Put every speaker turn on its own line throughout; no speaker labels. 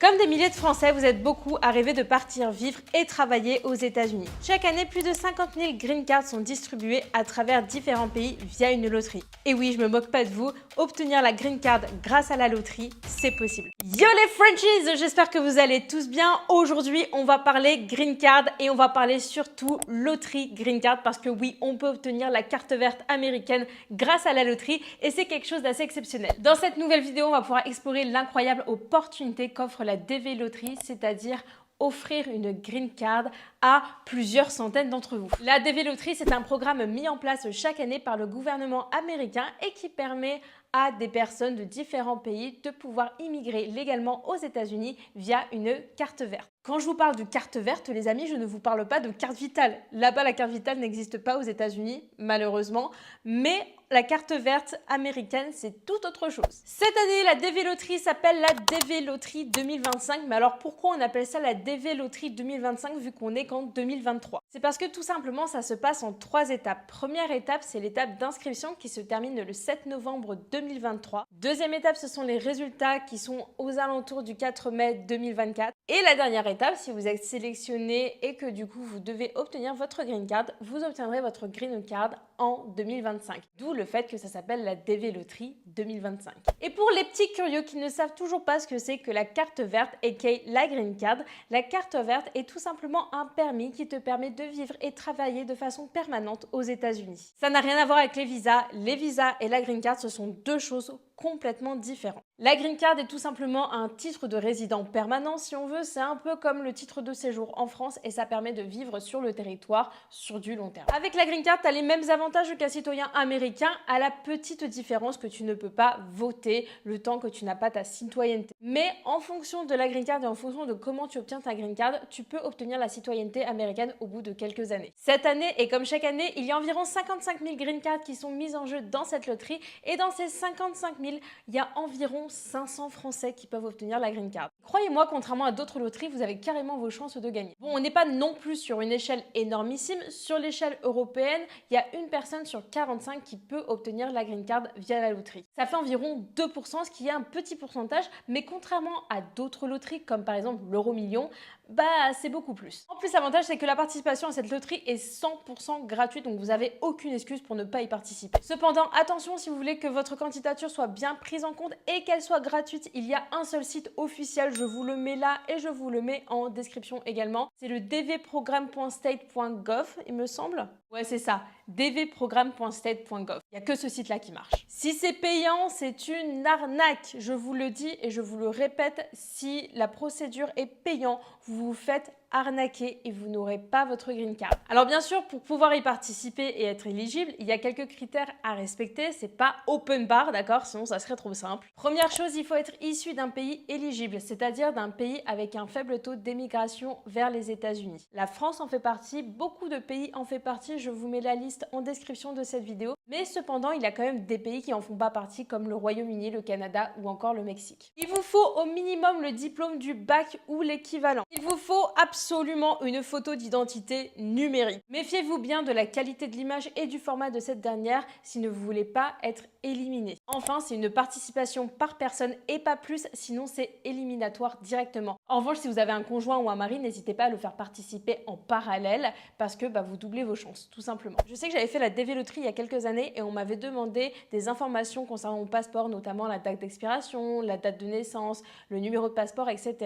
Comme des milliers de Français, vous êtes beaucoup à rêver de partir vivre et travailler aux États-Unis. Chaque année, plus de 50 000 green cards sont distribués à travers différents pays via une loterie. Et oui, je me moque pas de vous, obtenir la green card grâce à la loterie, c'est possible. Yo les Frenchies, j'espère que vous allez tous bien. Aujourd'hui, on va parler green card et on va parler surtout loterie green card parce que oui, on peut obtenir la carte verte américaine grâce à la loterie et c'est quelque chose d'assez exceptionnel. Dans cette nouvelle vidéo, on va pouvoir explorer l'incroyable opportunité qu'offre la DV Loterie, c'est-à-dire offrir une green card à plusieurs centaines d'entre vous. La DV Loterie, c'est un programme mis en place chaque année par le gouvernement américain et qui permet à des personnes de différents pays de pouvoir immigrer légalement aux États-Unis via une carte verte. Quand je vous parle de carte verte, les amis, je ne vous parle pas de carte vitale. Là-bas, la carte vitale n'existe pas aux États-Unis, malheureusement, mais la carte verte américaine, c'est tout autre chose. Cette année, la DV Loterie s'appelle la DV Loterie 2025. Mais alors, pourquoi on appelle ça la DV Loterie 2025 vu qu'on est qu'en 2023? C'est parce que tout simplement, ça se passe en 3 étapes. Première étape, c'est l'étape d'inscription qui se termine le 7 novembre 2023. Deuxième étape, ce sont les résultats qui sont aux alentours du 4 mai 2024. Et la dernière étape, si vous êtes sélectionné et que du coup, vous devez obtenir votre green card, vous obtiendrez votre green card en 2025. D'où le fait que ça s'appelle la DV Loterie 2025. Et pour les petits curieux qui ne savent toujours pas ce que c'est que la carte verte aka la green card, la carte verte est tout simplement un permis qui te permet de vivre et travailler de façon permanente aux États-Unis. Ça n'a rien à voir avec les visas. Les visas et la green card, ce sont deux choses complètement différentes. La green card est tout simplement un titre de résident permanent si on veut, c'est un peu comme le titre de séjour en France et ça permet de vivre sur le territoire sur du long terme. Avec la green card, tu as les mêmes avantages qu'un citoyen américain à la petite différence que tu ne peux pas voter le temps que tu n'as pas ta citoyenneté. Mais en fonction de la green card et en fonction de comment tu obtiens ta green card, tu peux obtenir la citoyenneté américaine au bout de quelques années. Cette année et comme chaque année, il y a environ 55 000 green cards qui sont mises en jeu dans cette loterie et dans ces 55 000, il y a environ 500 Français qui peuvent obtenir la green card. Croyez-moi, contrairement à d'autres loteries, vous avez carrément vos chances de gagner. Bon, on n'est pas non plus sur une échelle énormissime. Sur l'échelle européenne, il y a une personne sur 45 qui peut obtenir la green card via la loterie. Ça fait environ 2%, ce qui est un petit pourcentage, mais contrairement à d'autres loteries, comme par exemple l'euro-million, c'est beaucoup plus. En plus, l'avantage, c'est que la participation à cette loterie est 100% gratuite, donc vous n'avez aucune excuse pour ne pas y participer. Cependant, attention, si vous voulez que votre candidature soit bien prise en compte et qu'elle soit gratuite, il y a un seul site officiel, je vous le mets là et je vous le mets en description également. C'est le dvprogramme.state.gov, il me semble. Ouais, c'est ça, dvprogramme.state.gov. Il n'y a que ce site-là qui marche. Si c'est payant, c'est une arnaque. Je vous le dis et je vous le répète, si la procédure est payante, vous vous faites arnaquer et vous n'aurez pas votre green card. Alors bien sûr, pour pouvoir y participer et être éligible, il y a quelques critères à respecter. C'est pas open bar, d'accord? Sinon, ça serait trop simple. Première chose, il faut être issu d'un pays éligible, c'est-à-dire d'un pays avec un faible taux d'émigration vers les États-Unis. La France en fait partie, beaucoup de pays en fait partie. Je vous mets la liste en description de cette vidéo. Mais cependant, il y a quand même des pays qui en font pas partie, comme le Royaume-Uni, le Canada ou encore le Mexique. Il vous faut au minimum le diplôme du bac ou l'équivalent. Il vous faut absolument une photo d'identité numérique. Méfiez-vous bien de la qualité de l'image et du format de cette dernière si ne vous voulez pas être éliminé. Enfin, c'est une participation par personne et pas plus, sinon c'est éliminatoire directement. En revanche, si vous avez un conjoint ou un mari, n'hésitez pas à le faire participer en parallèle parce que vous doublez vos chances, tout simplement. Je sais que j'avais fait la DV Loterie il y a quelques années et on m'avait demandé des informations concernant mon passeport, notamment la date d'expiration, la date de naissance, le numéro de passeport, etc.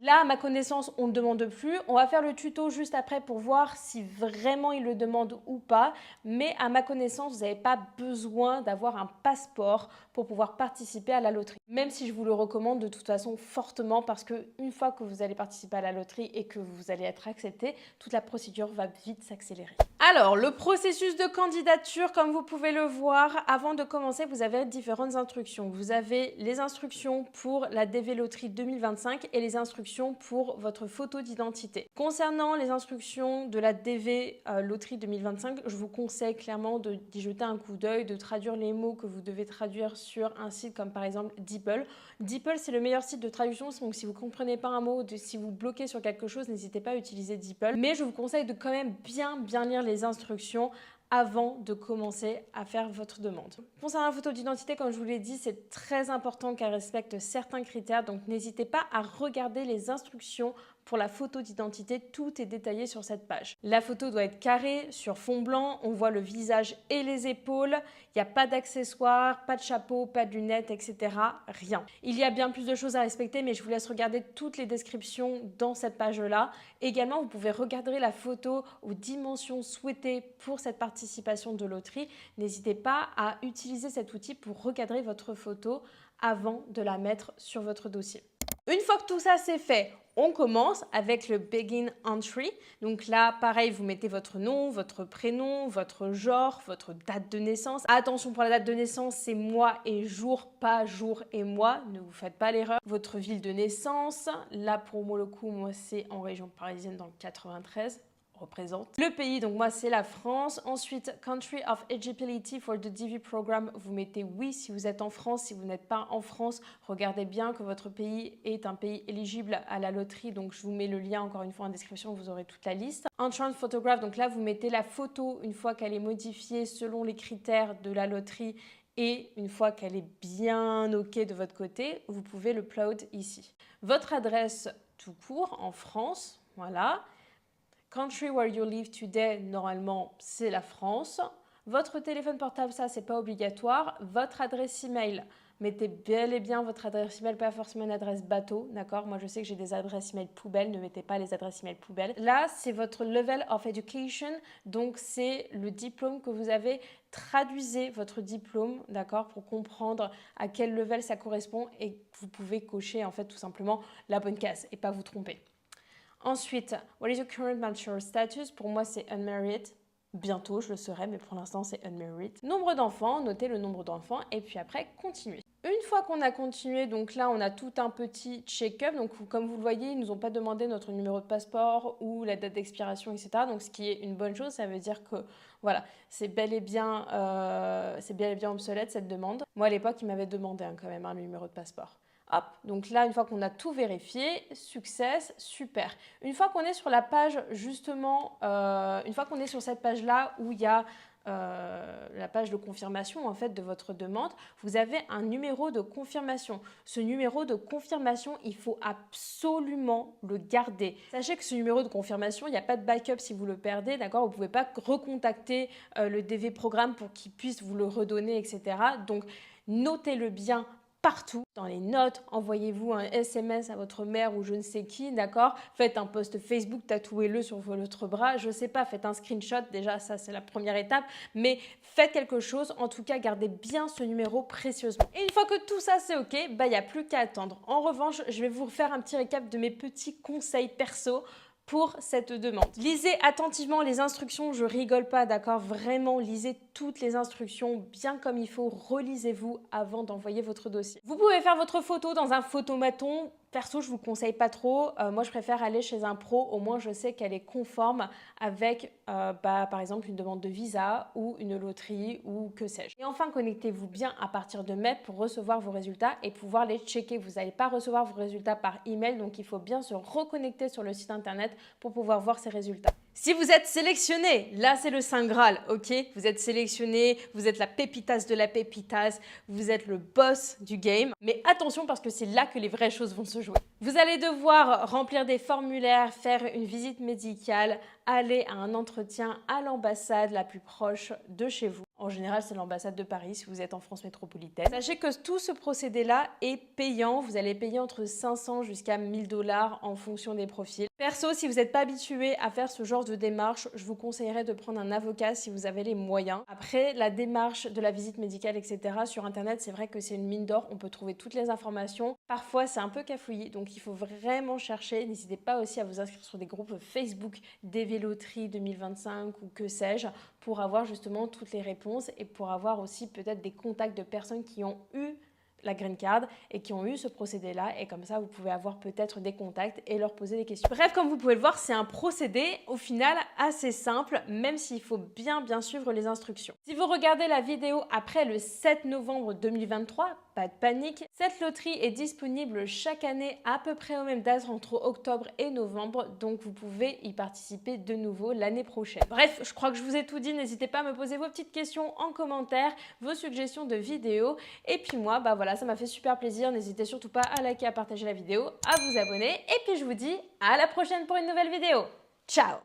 Là, à ma connaissance, on ne demande plus. On va faire le tuto juste après pour voir si vraiment il le demande ou pas. Mais à ma connaissance, vous n'avez pas besoin d'avoir un passeport pour pouvoir participer à la loterie. Même si je vous le recommande de toute façon fortement parce qu'une fois que vous allez participer à la loterie et que vous allez être accepté, toute la procédure va vite s'accélérer. Alors, le processus de candidature, comme vous pouvez le voir, avant de commencer, vous avez différentes instructions. Vous avez les instructions pour la DV Loterie 2025 et les instructions pour votre photo d'identité. Concernant les instructions de la DV Loterie 2025, je vous conseille clairement d'y jeter un coup d'œil, de traduire les mots que vous devez traduire sur un site comme par exemple DeepL. DeepL, c'est le meilleur site de traduction, donc si vous ne comprenez pas un mot, si vous bloquez sur quelque chose, n'hésitez pas à utiliser DeepL. Mais je vous conseille de quand même bien lire les instructions avant de commencer à faire votre demande. Concernant la photo d'identité, comme je vous l'ai dit, c'est très important qu'elle respecte certains critères, donc n'hésitez pas à regarder les instructions pour la photo d'identité, tout est détaillé sur cette page. La photo doit être carrée, sur fond blanc, on voit le visage et les épaules, il n'y a pas d'accessoires, pas de chapeau, pas de lunettes, etc. Rien. Il y a bien plus de choses à respecter, mais je vous laisse regarder toutes les descriptions dans cette page-là. Également, vous pouvez regarder la photo aux dimensions souhaitées pour cette participation de loterie. N'hésitez pas à utiliser cet outil pour recadrer votre photo avant de la mettre sur votre dossier. Une fois que tout ça c'est fait, on commence avec le Begin Entry. Donc là, pareil, vous mettez votre nom, votre prénom, votre genre, votre date de naissance. Attention pour la date de naissance, c'est mois et jour, pas jour et mois. Ne vous faites pas l'erreur. Votre ville de naissance. Là, pour moi, le coup, moi, c'est en région parisienne dans le 93. Représente. Le pays, donc moi c'est la France. Ensuite, Country of Eligibility for the DV Program, vous mettez oui si vous êtes en France. Si vous n'êtes pas en France, regardez bien que votre pays est un pays éligible à la loterie. Donc je vous mets le lien encore une fois en description, vous aurez toute la liste. Entrant Photograph, donc là vous mettez la photo une fois qu'elle est modifiée selon les critères de la loterie. Et une fois qu'elle est bien OK de votre côté, vous pouvez le upload ici. Votre adresse tout court en France, voilà. Country where you live today, normalement, c'est la France. Votre téléphone portable, ça, c'est pas obligatoire. Votre adresse email, mettez bel et bien votre adresse email, pas forcément une adresse bateau, d'accord? Moi, je sais que j'ai des adresses email poubelles, ne mettez pas les adresses email poubelles. Là, c'est votre level of education, donc c'est le diplôme que vous avez. Traduisez votre diplôme, d'accord, pour comprendre à quel level ça correspond et vous pouvez cocher, en fait, tout simplement la bonne case et pas vous tromper. Ensuite, what is your current marital status? Pour moi, c'est unmarried. Bientôt, je le serai, mais pour l'instant, c'est unmarried. Nombre d'enfants, notez le nombre d'enfants et puis après, continuez. Une fois qu'on a continué, donc là, on a tout un petit check-up. Donc, comme vous le voyez, ils ne nous ont pas demandé notre numéro de passeport ou la date d'expiration, etc. Donc, ce qui est une bonne chose, ça veut dire que, voilà, c'est bel et bien obsolète, cette demande. Moi, à l'époque, ils m'avaient demandé quand même le numéro de passeport. Hop, donc là, une fois qu'on a tout vérifié, success, super. Une fois qu'on est sur la page, justement, une fois qu'on est sur cette page-là où il y a la page de confirmation en fait de votre demande, vous avez un numéro de confirmation. Ce numéro de confirmation, il faut absolument le garder. Sachez que ce numéro de confirmation, il n'y a pas de backup si vous le perdez, d'accord? Vous ne pouvez pas recontacter le DV Programme pour qu'il puisse vous le redonner, etc. Donc, notez-le bien partout, dans les notes, envoyez-vous un SMS à votre mère ou je ne sais qui, d'accord? Faites un post Facebook, tatouez-le sur votre bras, je ne sais pas, faites un screenshot, déjà ça c'est la première étape, mais faites quelque chose, en tout cas gardez bien ce numéro précieusement. Et une fois que tout ça c'est ok, il n'y a plus qu'à attendre. En revanche, je vais vous faire un petit récap de mes petits conseils perso pour cette demande. Lisez attentivement les instructions, je rigole pas, d'accord? Vraiment, lisez toutes les instructions bien comme il faut, relisez-vous avant d'envoyer votre dossier. Vous pouvez faire votre photo dans un photomaton. Perso, je vous conseille pas trop. Moi, je préfère aller chez un pro. Au moins, je sais qu'elle est conforme avec, par exemple, une demande de visa ou une loterie ou que sais-je. Et enfin, connectez-vous bien à partir de mai pour recevoir vos résultats et pouvoir les checker. Vous n'allez pas recevoir vos résultats par email, donc il faut bien se reconnecter sur le site internet pour pouvoir voir ces résultats. Si vous êtes sélectionné, là c'est le Saint Graal, ok? Vous êtes sélectionné, vous êtes la pépitas de la pépitas, vous êtes le boss du game. Mais attention parce que c'est là que les vraies choses vont se jouer. Vous allez devoir remplir des formulaires, faire une visite médicale, aller à un entretien à l'ambassade la plus proche de chez vous. En général, c'est l'ambassade de Paris si vous êtes en France métropolitaine. Sachez que tout ce procédé-là est payant. Vous allez payer entre 500 jusqu'à 1000 $ en fonction des profils. Perso, si vous n'êtes pas habitué à faire ce genre de démarche, je vous conseillerais de prendre un avocat si vous avez les moyens. Après, la démarche de la visite médicale, etc. sur Internet, c'est vrai que c'est une mine d'or. On peut trouver toutes les informations. Parfois, c'est un peu cafouillis, donc il faut vraiment chercher. N'hésitez pas aussi à vous inscrire sur des groupes Facebook DV Loterie 2025 ou que sais-je pour avoir justement toutes les réponses et pour avoir aussi peut-être des contacts de personnes qui ont eu la green card et qui ont eu ce procédé-là et comme ça vous pouvez avoir peut-être des contacts et leur poser des questions. Bref, comme vous pouvez le voir, c'est un procédé au final assez simple même s'il faut bien suivre les instructions. Si vous regardez la vidéo après le 7 novembre 2023, pas de panique. Cette loterie est disponible chaque année à peu près aux mêmes dates entre octobre et novembre, donc vous pouvez y participer de nouveau l'année prochaine. Bref, je crois que je vous ai tout dit, n'hésitez pas à me poser vos petites questions en commentaire, vos suggestions de vidéos, et puis moi, bah voilà, ça m'a fait super plaisir, n'hésitez surtout pas à liker, à partager la vidéo, à vous abonner, et puis je vous dis à la prochaine pour une nouvelle vidéo. Ciao!